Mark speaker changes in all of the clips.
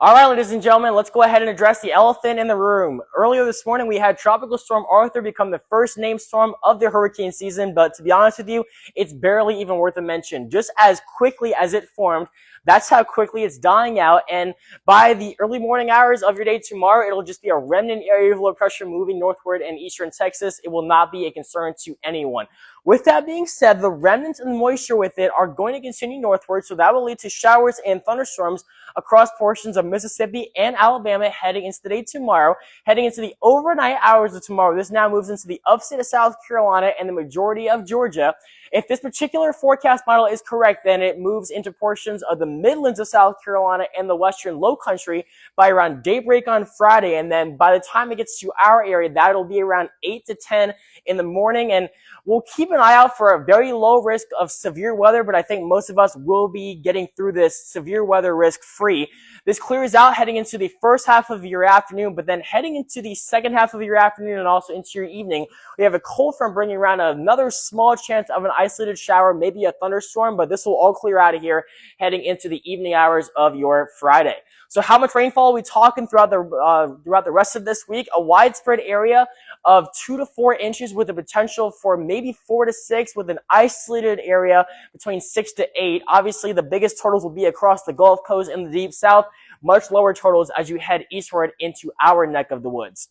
Speaker 1: All right, ladies and gentlemen, let's go ahead and address the elephant in the room. Earlier this morning, we had Tropical Storm Arthur become the first named storm of the hurricane season, but to be honest with you, it's barely even worth a mention. Just as quickly as it formed, that's how quickly it's dying out, and by the early morning hours of your day tomorrow, it'll just be a remnant area of low pressure moving northward in eastern Texas. It will not be a concern to anyone. With that being said, the remnants and moisture with it are going to continue northward, so that will lead to showers and thunderstorms across portions of Mississippi and Alabama heading into the day tomorrow. Heading into the overnight hours of tomorrow, this now moves into the upstate of South Carolina and the majority of Georgia. If this particular forecast model is correct, then it moves into portions of the Midlands of South Carolina and the western low country by around daybreak on Friday. And then by the time it gets to our area, that'll be around 8 to 10 in the morning. And we'll keep an eye out for a very low risk of severe weather, but I think most of us will be getting through this severe weather risk free. This clears out heading into the first half of your afternoon, but then heading into the second half of your afternoon and also into your evening, we have a cold front bringing around another small chance of an isolated shower, maybe a thunderstorm, but this will all clear out of here heading into the evening hours of your Friday. So how much rainfall are we talking throughout the rest of this week? A widespread area of 2 to 4 inches with the potential for maybe 4 to 6, with an isolated area between 6 to 8. Obviously, the biggest totals will be across the Gulf Coast and the Deep South. Much lower totals as you head eastward into our neck of the woods.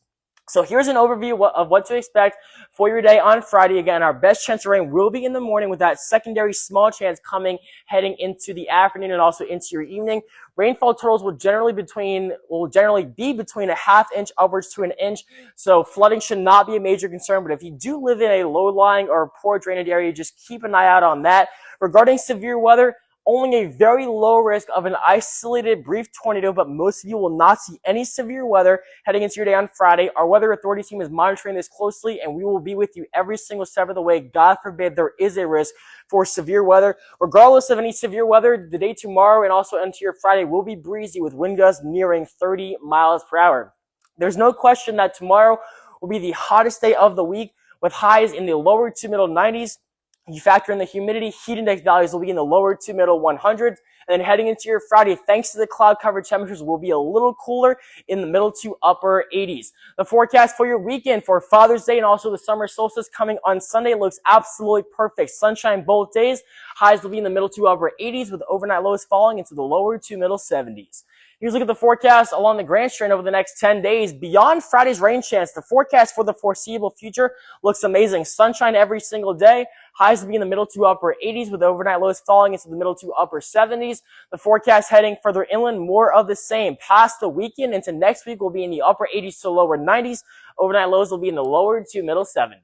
Speaker 1: So here's an overview of what to expect for your day on Friday. Again, our best chance of rain will be in the morning, with that secondary small chance coming heading into the afternoon and also into your evening. Rainfall totals will generally be between a half inch upwards to an inch. So flooding should not be a major concern, but if you do live in a low-lying or poor drainage area, just keep an eye out on that. Regarding severe weather, only a very low risk of an isolated brief tornado, but most of you will not see any severe weather heading into your day on Friday. Our weather authority team is monitoring this closely, and we will be with you every single step of the way. God forbid there is a risk for severe weather. Regardless of any severe weather, the day tomorrow and also into your Friday will be breezy with wind gusts nearing 30 miles per hour. There's no question that tomorrow will be the hottest day of the week, with highs in the lower to middle 90s. You factor in the humidity, heat index values will be in the lower to middle 100s. And then heading into your Friday, thanks to the cloud cover, temperatures will be a little cooler in the middle to upper 80s. The forecast for your weekend for Father's Day and also the summer solstice coming on Sunday looks absolutely perfect. Sunshine both days. Highs will be in the middle to upper 80s, with overnight lows falling into the lower to middle 70s. Here's a look at the forecast along the Grand Strand over the next 10 days. Beyond Friday's rain chance, the forecast for the foreseeable future looks amazing. Sunshine every single day. Highs will be in the middle to upper 80s, with overnight lows falling into the middle to upper 70s. The forecast heading further inland, more of the same. Past the weekend into next week will be in the upper 80s to lower 90s. Overnight lows will be in the lower to middle 70s.